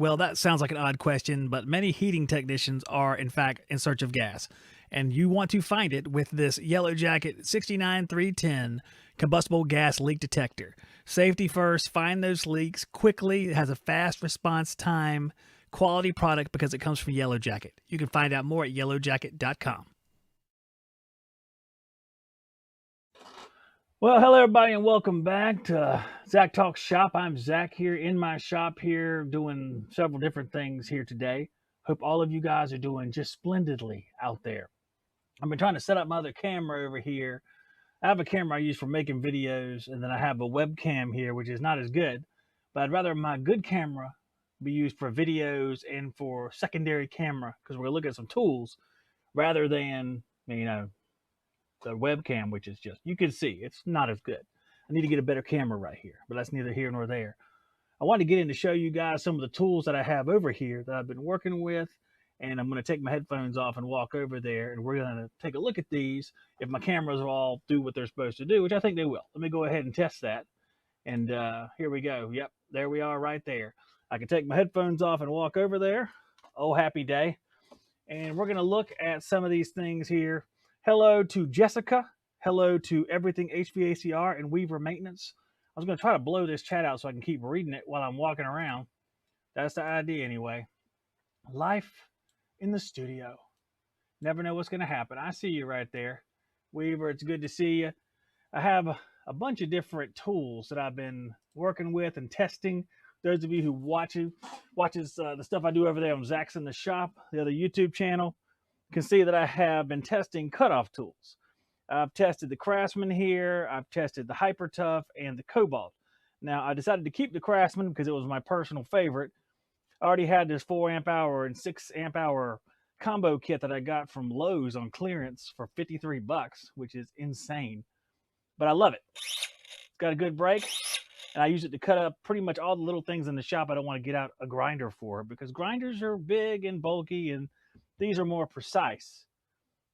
Well, that sounds like an odd question, but many heating technicians are, in fact, in search of gas. And you want to find it with this Yellow Jacket 69310 combustible gas leak detector. Safety first, find those leaks quickly. It has a fast response time, quality product because it comes from Yellow Jacket. You can find out more at yellowjacket.com. Well, hello everybody, and welcome back to Zach Talks Shop. I'm Zach here in my shop here doing several different things here today. Hope all of you guys are doing just splendidly out there. I've been trying to set up my other camera over here. I have a camera I use for making videos, and then I have a webcam here, which is not as good, but I'd rather my good camera be used for videos and for secondary camera because we're going to look at some tools rather than, the webcam, which is just, you can see it's not as good. I need to get a better camera right here, but that's neither here nor there. I wanted to get in to show you guys some of the tools that I have over here that I've been working with, and I'm going to take my headphones off and walk over there, and we're going to take a look at these if my cameras will all do what they're supposed to do, which I think they will. Let me go ahead and test that, and here we go. Yep, there we are right there. I can take my headphones off and walk over there. Oh, happy day. And we're going to look at some of these things here. Hello to Jessica. Hello to Everything HVACR and Weaver Maintenance. I was going to try to blow this chat out so I can keep reading it while I'm walking around. That's the idea anyway. Life in the studio. Never know what's going to happen. I see you right there. Weaver, it's good to see you. I have a bunch of different tools that I've been working with and testing. Those of you who watches the stuff I do over there on Zach's in the Shop, the other YouTube channel, can see that I have been testing cutoff tools. I've tested the Craftsman here. I've tested the Hyper Tough and the Cobalt. Now, I decided to keep the Craftsman because it was my personal favorite. I already had this 4 amp hour and 6 amp hour combo kit that I got from Lowe's on clearance for $53, which is insane. But I love it. It's got a good break. And I use it to cut up pretty much all the little things in the shop I don't want to get out a grinder for, because grinders are big and bulky, and these are more precise.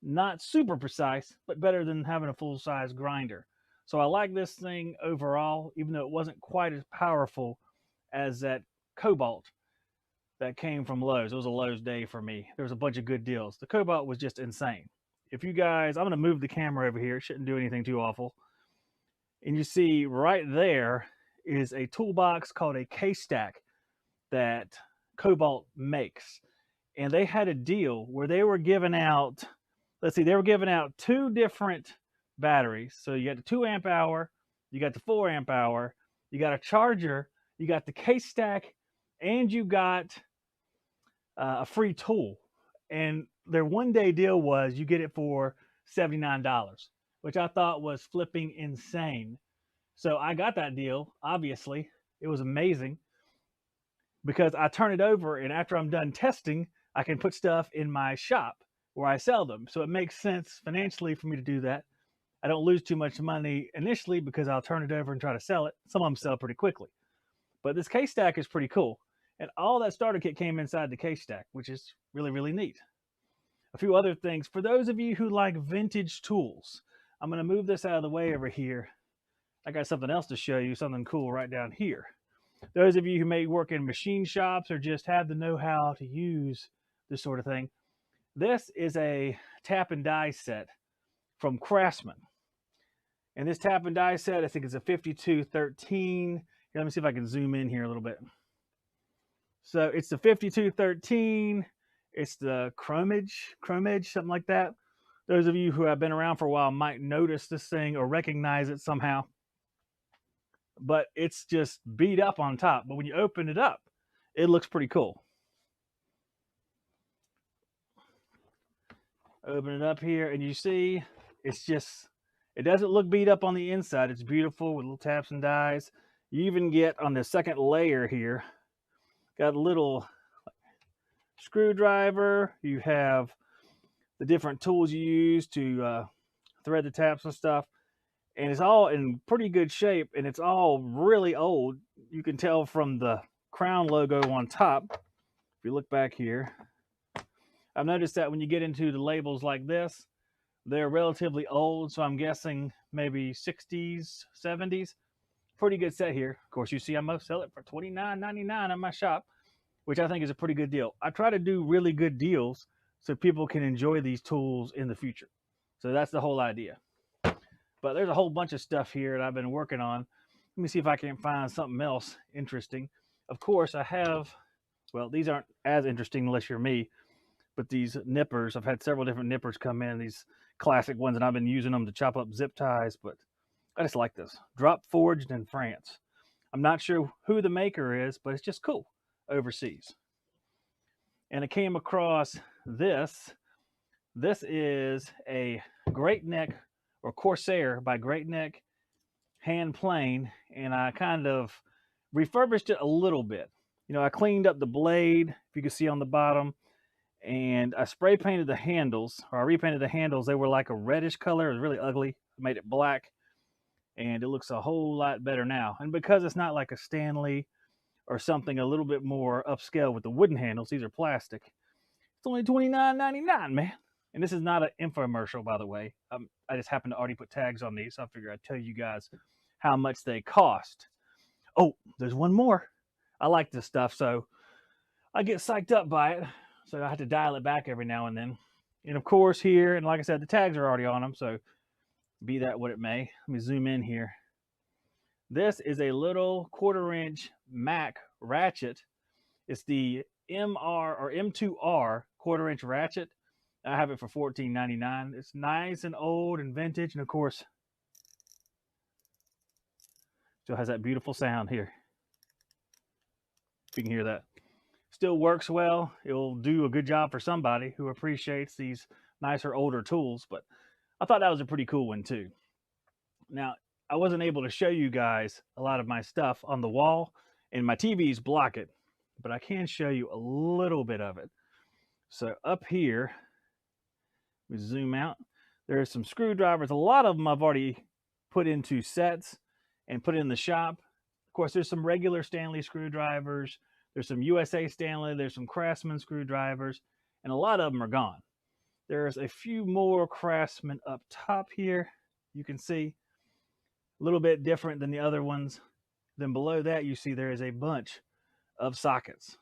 Not super precise, but better than having a full-size grinder. So I like this thing overall, even though it wasn't quite as powerful as that Cobalt that came from Lowe's. It was a Lowe's day for me. There was a bunch of good deals. The Cobalt was just insane. If you guys, I'm going to move the camera over here. It shouldn't do anything too awful. And you see right there is a toolbox called a K-Stack that Cobalt makes. And they had a deal where they were giving out, they were giving out 2 different batteries. So you got the 2 amp hour, you got the 4 amp hour, you got a charger, you got the K-Stack, and you got a free tool. And their one-day deal was you get it for $79, which I thought was flipping insane. So I got that deal, obviously. It was amazing because I turn it over, and after I'm done testing, I can put stuff in my shop where I sell them. So it makes sense financially for me to do that. I don't lose too much money initially because I'll turn it over and try to sell it. Some of them sell pretty quickly. But this K-Stack is pretty cool. And all that starter kit came inside the K-Stack, which is really, really neat. A few other things. For those of you who like vintage tools, I'm going to move this out of the way over here. I got something else to show you, something cool right down here. Those of you who may work in machine shops or just have the know-how to use this sort of thing, this is a tap and die set from Craftsman. And this tap and die set, I think it's a 5213. Here, let me see if I can zoom in here a little bit. So it's the 5213. It's the chromage, something like that. Those of you who have been around for a while might notice this thing or recognize it somehow. But it's just beat up on top. But when you open it up, it looks pretty cool. Open it up here, and you see it's just, it doesn't look beat up on the inside. It's beautiful with little taps and dies. You even get on the second layer here, got a little screwdriver. You have the different tools you use to thread the taps and stuff. And it's all in pretty good shape, and it's all really old. You can tell from the Crown logo on top. If you look back here, I've noticed that when you get into the labels like this, they're relatively old. So I'm guessing maybe 60s, 70s. Pretty good set here. Of course, you see I must sell it for $29.99 at my shop. which I think is a pretty good deal. I try to do really good deals so people can enjoy these tools in the future. So that's the whole idea. But there's a whole bunch of stuff here that I've been working on. Let me see if I can find something else interesting. Of course, I have, well, these aren't as interesting unless you're me, but these nippers, I've had several different nippers come in, these classic ones, and I've been using them to chop up zip ties, but I just like this. Drop forged in France. I'm not sure who the maker is, but it's just cool overseas. And I came across this. This is a Great Neck or Corsair by Great Neck hand plane, and I kind of refurbished it a little bit. You know, I cleaned up the blade, if you can see on the bottom, and I spray painted the handles, or I repainted the handles. They were like a reddish color. It was really ugly. I made it black, and it looks a whole lot better now. And because it's not like a Stanley or something a little bit more upscale with the wooden handles, these are plastic, it's only $29.99, man. And this is not an infomercial, by the way. I just happen to already put tags on these, so I figure I'd tell you guys how much they cost. Oh, there's one more. I like this stuff, so I get psyched up by it. So I have to dial it back every now and then. And of course here, and like I said, the tags are already on them, so be that what it may. Let me zoom in here. This is a little 1/4 inch Mac ratchet. It's the MR or M2R 1/4 inch ratchet. I have it for $14.99. It's nice and old and vintage, and of course, still has that beautiful sound here. If you can hear that. Still works well. It'll do a good job for somebody who appreciates these nicer, older tools, but I thought that was a pretty cool one too. Now, I wasn't able to show you guys a lot of my stuff on the wall, and my TVs block it, but I can show you a little bit of it. So up here, we zoom out. There's some screwdrivers. A lot of them I've already put into sets and put in the shop. Of course, there's some regular Stanley screwdrivers. There's some USA Stanley. There's some Craftsman screwdrivers, and a lot of them are gone. There's a few more Craftsman up top here. You can see a little bit different than the other ones. Then below that, you see there is a bunch of sockets.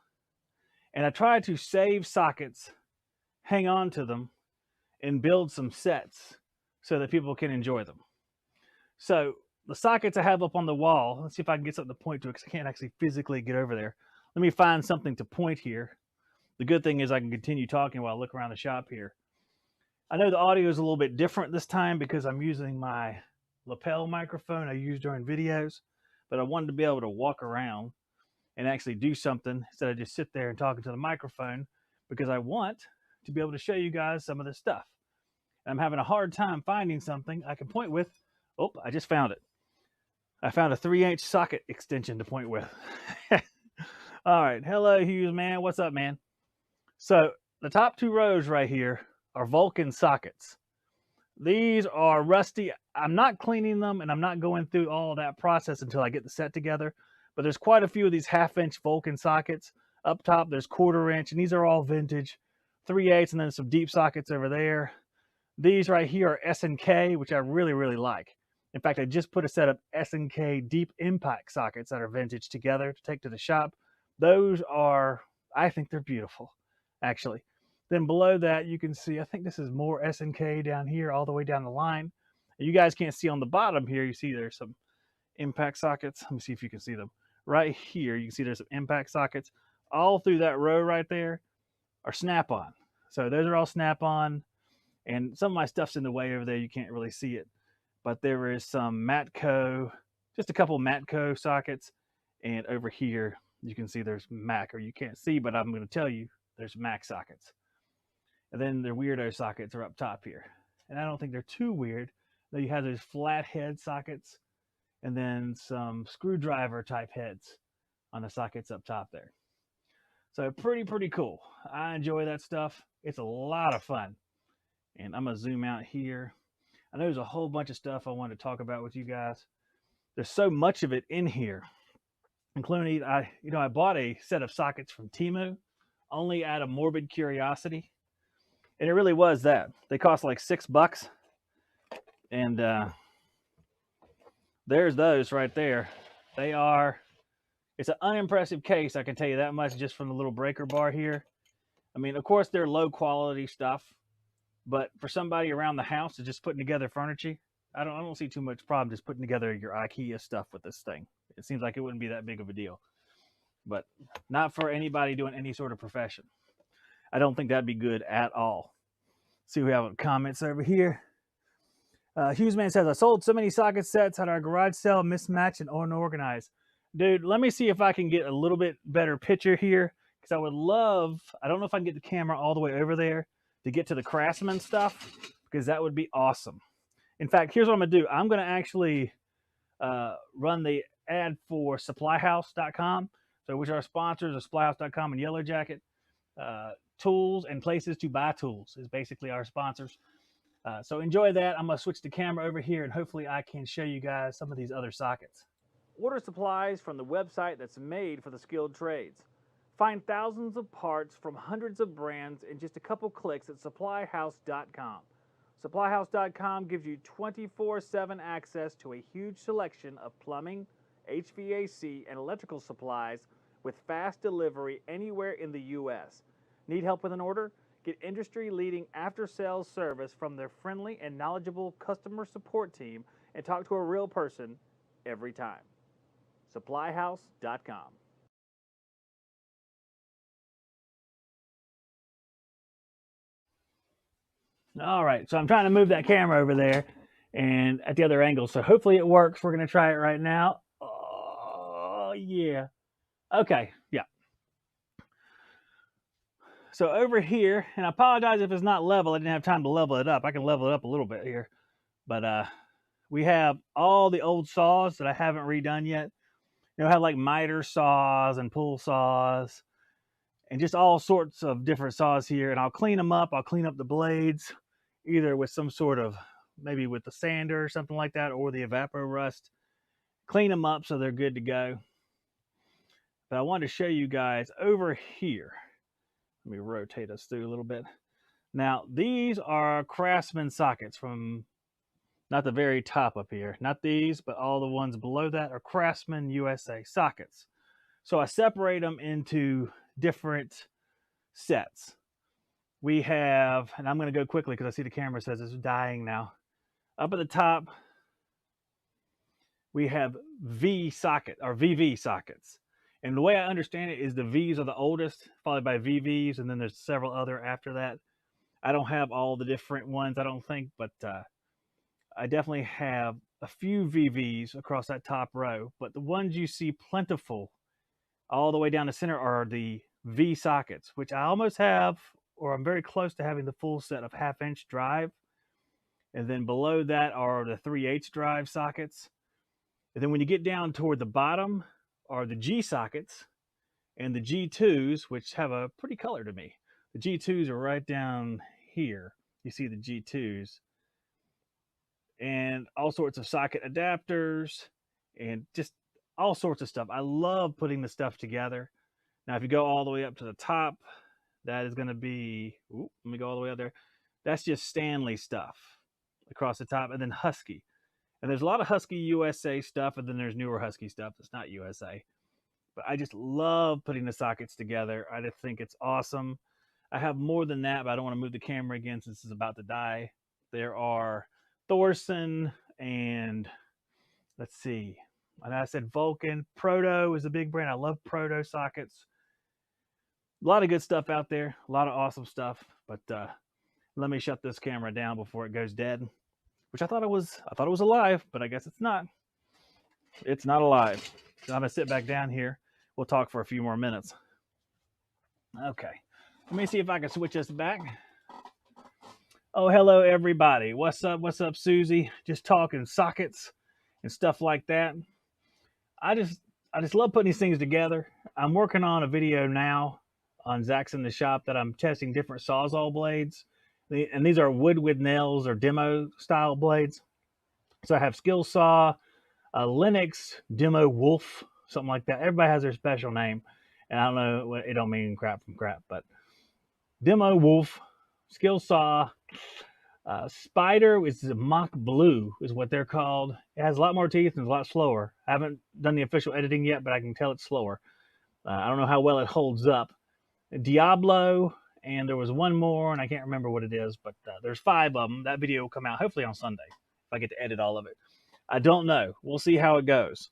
And I try to save sockets, hang on to them, and build some sets so that people can enjoy them. So the sockets I have up on the wall, let's see if I can get something to point to, because I can't actually physically get over there. Let me find something to point here. The good thing is I can continue talking while I look around the shop here. I know the audio is a little bit different this time because I'm using my lapel microphone I use during videos, but I wanted to be able to walk around and actually do something instead of just sit there and talking to the microphone, because I want to be able to show you guys some of this stuff. And I'm having a hard time finding something I can point with. Oh, I just found it. I found a 3-inch socket extension to point with. All right. Hello, Hughes, man. What's up, man? So the top 2 rows right here are Vulcan sockets. These are rusty. I'm not cleaning them, and I'm not going through all that process until I get the set together. But there's quite a few of these 1/2-inch Vulcan sockets. Up top, there's 1/4 inch, and these are all vintage. 3/8, and then some deep sockets over there. These right here are S&K, which I really, really like. In fact, I just put a set of S&K deep impact sockets that are vintage together to take to the shop. Those are, I think they're beautiful, actually. Then below that, you can see, I think this is more S&K down here, all the way down the line. You guys can't see on the bottom here. You see there's some impact sockets. Let me see if you can see them. Right here, you can see there's some impact sockets. All through that row right there are Snap-on. So those are all Snap-on. And some of my stuff's in the way over there. You can't really see it. But there is some Matco, just a couple Matco sockets. And over here, you can see there's Mac, or you can't see, but I'm going to tell you there's Mac sockets. And then the weirdo sockets are up top here. And I don't think they're too weird. Though you have those flat head sockets and then some screwdriver type heads on the sockets up top there. So pretty cool. I enjoy that stuff. It's a lot of fun. And I'm going to zoom out here. I know there's a whole bunch of stuff I want to talk about with you guys. There's so much of it in here, including I bought a set of sockets from Temu only out of morbid curiosity. And it really was that. They cost like $6. And there's those right there. They are It's an unimpressive case, I can tell you that much, just from the little breaker bar here. I mean, of course, they're low quality stuff, but for somebody around the house that's just putting together furniture, I don't see too much problem just putting together your IKEA stuff with this thing. It seems like it wouldn't be that big of a deal, but not for anybody doing any sort of profession. I don't think that'd be good at all. See, we have comments over here. Hughesman says, I sold so many socket sets at our garage sale, mismatched and unorganized. Dude, let me see if I can get a little bit better picture here, because I would love, I don't know if I can get the camera all the way over there to get to the Craftsman stuff, because that would be awesome. In fact, here's what I'm going to do. I'm going to actually run the ad for SupplyHouse.com, so which are sponsors of SupplyHouse.com and Yellow Jacket. Tools and places to buy tools is basically our sponsors. So enjoy that. I'm going to switch the camera over here, and hopefully I can show you guys some of these other sockets. Order supplies from the website that's made for the skilled trades. Find thousands of parts from hundreds of brands in just a couple clicks at SupplyHouse.com. SupplyHouse.com gives you 24/7 access to a huge selection of plumbing, HVAC, and electrical supplies with fast delivery anywhere in the U.S. Need help with an order? Get industry-leading after-sales service from their friendly and knowledgeable customer support team, and talk to a real person every time. SupplyHouse.com. All right, so I'm trying to move that camera over there and at the other angle, so hopefully it works. We're going to try it right now. Oh, yeah. Okay, yeah. So over here, and I apologize if it's not level. I didn't have time to level it up. I can level it up a little bit here. But we have all the old saws that I haven't redone yet. You know, I have like miter saws and pull saws and just all sorts of different saws here. And I'll clean them up. I'll clean up the blades, either with some sort of, maybe with the sander or something like that, or the evapor rust. Clean them up so they're good to go. But I wanted to show you guys over here. Let me rotate us through a little bit. Now, these are Craftsman sockets from, not the very top up here, not these, but all the ones below that are Craftsman USA sockets. So I separate them into different sets. We have, and I'm going to go quickly because I see the camera says it's dying now. Up at the top, we have V socket or VV sockets. And the way I understand it is the V's are the oldest, followed by VVs, and then there's several other after that. I don't have all the different ones, I don't think, but I definitely have a few VVs across that top row. But the ones you see plentiful all the way down the center are the V sockets, which I almost have, or I'm very close to having the full set of 1/2-inch drive. And then below that are the 3/8 drive sockets. And then when you get down toward the bottom are the G sockets and the G2s, which have a pretty color to me. The G2s are right down here. You see the G2s. And all sorts of socket adapters and just all sorts of stuff. I love putting the stuff together. Now, if you go all the way up to the top, that is going to be, let me go all the way up there. That's just Stanley stuff across the top, and then Husky. And there's a lot of Husky USA stuff, and then there's newer Husky stuff that's not USA. But I just love putting the sockets together. I just think it's awesome. I have more than that, but I don't want to move the camera again since it's about to die. There are Thorson and, let's see, and I said Vulcan. Proto is a big brand. I love Proto sockets. A lot of good stuff out there. A lot of awesome stuff. But let me shut this camera down before it goes dead. Which I thought it was alive, but I guess it's not. It's not alive. So I'm gonna sit back down here. We'll talk for a few more minutes. Okay. Let me see if I can switch this back. Oh, hello everybody. What's up? What's up, Susie? Just talking sockets and stuff like that. I just love putting these things together. I'm working on a video now on Zach's in the Shop that I'm testing different Sawzall blades. And these are wood with nails or demo style blades. So I have Skill Saw, Linux, Demo Wolf, something like that. Everybody has their special name. And I don't know, it don't mean crap from crap, but Demo Wolf, Skill Saw, Spider is the mock blue, is what they're called. It has a lot more teeth and is a lot slower. I haven't done the official editing yet, but I can tell it's slower. I don't know how well it holds up. Diablo, and there was one more, and I can't remember what it is, but there's 5 of them. That video will come out hopefully on Sunday if I get to edit all of it. I don't know. We'll see how it goes.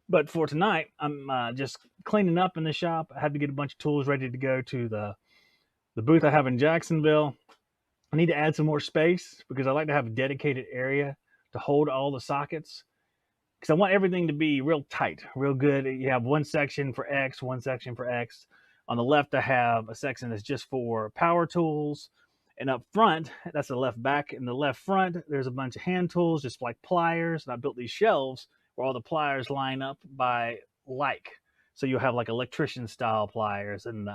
But for tonight, I'm just cleaning up in the shop. I had to get a bunch of tools ready to go to the booth I have in Jacksonville. I need to add some more space because I like to have a dedicated area to hold all the sockets, because I want everything to be real tight, real good. You have one section for X, one section for X. On the left, I have a section that's just for power tools. And up front, that's the left back. In the left front, there's a bunch of hand tools, just like pliers. And I built these shelves where all the pliers line up by like. So you'll have like electrician style pliers and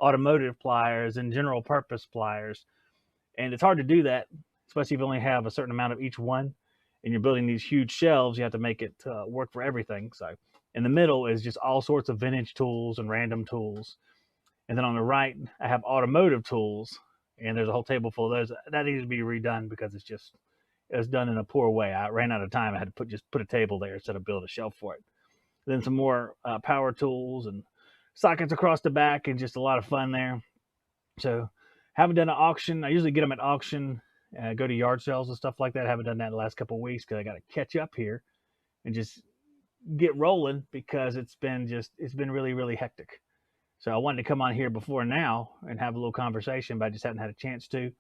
automotive pliers and general purpose pliers. And it's hard to do that, especially if you only have a certain amount of each one and you're building these huge shelves. You have to make it work for everything. So in the middle is just all sorts of vintage tools and random tools. And then on the right, I have automotive tools, and there's a whole table full of those. That needs to be redone because it was done in a poor way. I ran out of time. I had to just put a table there instead of build a shelf for it. Then some more power tools and sockets across the back, and just a lot of fun there. So haven't done an auction. I usually get them at auction, go to yard sales and stuff like that. I haven't done that in the last couple of weeks because I got to catch up here and just get rolling because it's been really, really hectic. So I wanted to come on here before now and have a little conversation, but I just hadn't had a chance to.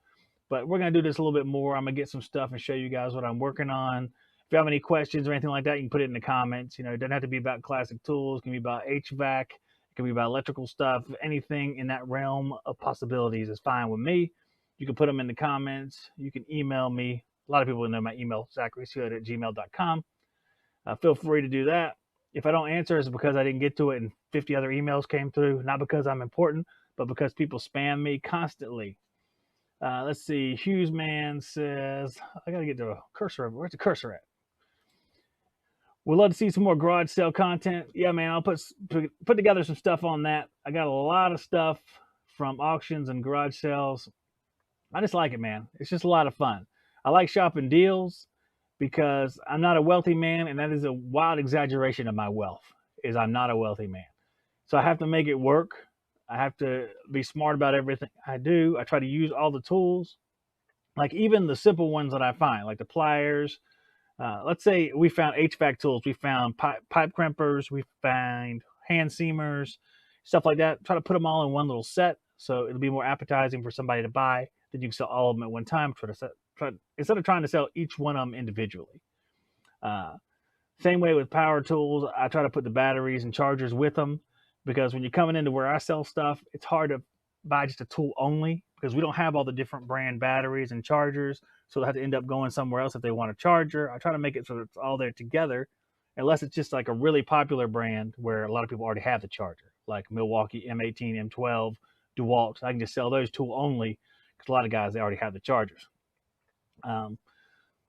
But we're going to do this a little bit more. I'm going to get some stuff and show you guys what I'm working on. If you have any questions or anything like that, you can put it in the comments. You know, it doesn't have to be about classic tools. It can be about HVAC. It can be about electrical stuff. Anything in that realm of possibilities is fine with me. You can put them in the comments. You can email me. A lot of people know my email, zacharysewitt@gmail.com. Feel free to do that. If I don't answer, it's because I didn't get to it and 50 other emails came through. Not because I'm important, but because people spam me constantly. Let's see. Hughes Man says, I got to get to a cursor. Where's the cursor at? We'd love to see some more garage sale content. Yeah, man, I'll put together some stuff on that. I got a lot of stuff from auctions and garage sales. I just like it, man. It's just a lot of fun. I like shopping deals because I'm not a wealthy man, and that is a wild exaggeration of my wealth, is I'm not a wealthy man. So I have to make it work. I have to be smart about everything I do. I try to use all the tools, like even the simple ones that I find, like the pliers. Let's say we found HVAC tools. We found pipe crimpers. We find hand seamers, stuff like that. Try to put them all in one little set so it'll be more appetizing for somebody to buy. Then you can sell all of them at one time. Instead of trying to sell each one of them individually. Same way with power tools. I try to put the batteries and chargers with them, because when you're coming into where I sell stuff, it's hard to buy just a tool only because we don't have all the different brand batteries and chargers. So they have to end up going somewhere else if they want a charger. I try to make it so that it's all there together, unless it's just like a really popular brand where a lot of people already have the charger, like Milwaukee M18, M12, DeWalt. I can just sell those tool only because a lot of guys, they already have the chargers.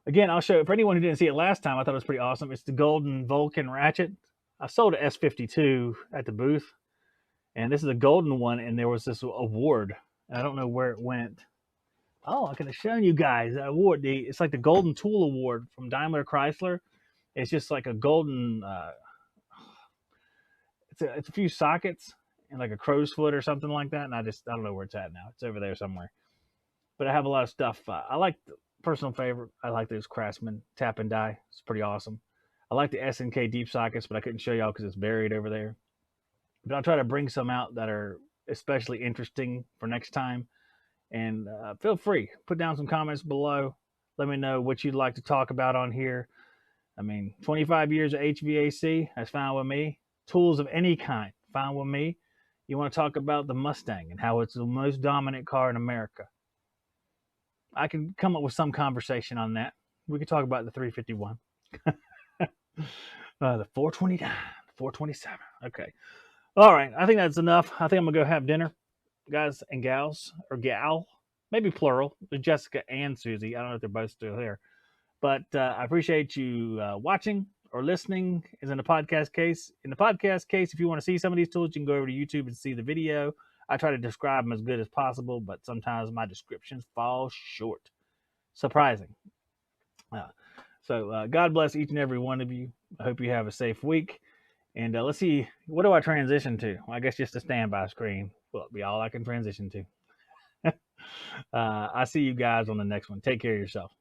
Again, I'll show it for anyone who didn't see it last time. I thought it was pretty awesome. It's the golden Vulcan ratchet. I sold an S52 at the booth, and this is a golden one, and there was this award. I don't know where it went. Oh, I could have shown you guys that award. It's like the Golden Tool Award from Daimler Chrysler. It's just like a golden, it's a few sockets and like a crow's foot or something like that. And I don't know where it's at now. It's over there somewhere. But I have a lot of stuff. I like the personal favorite. I like those Craftsman tap and die. It's pretty awesome. I like the S&K deep sockets, but I couldn't show y'all because it's buried over there. But I'll try to bring some out that are especially interesting for next time. And feel free, put down some comments below. Let me know what you'd like to talk about on here. I mean, 25 years of HVAC, that's fine with me. Tools of any kind, fine with me. You want to talk about the Mustang and how it's the most dominant car in America, I can come up with some conversation on that. We could talk about the 351. The 429, the 427. Okay. All right. I think that's enough. I think I'm going to go have dinner. Guys and gals, or gal, maybe plural. There's Jessica and Susie. I don't know if they're both still here. But I appreciate you watching or listening, as in the podcast case. In the podcast case, if you want to see some of these tools, you can go over to YouTube and see the video. I try to describe them as good as possible, but sometimes my descriptions fall short. surprising. So God bless each and every one of you. I hope you have a safe week. And let's see, what do I transition to? Well, I guess just a standby screen will be all I can transition to. I see you guys on the next one. Take care of yourself.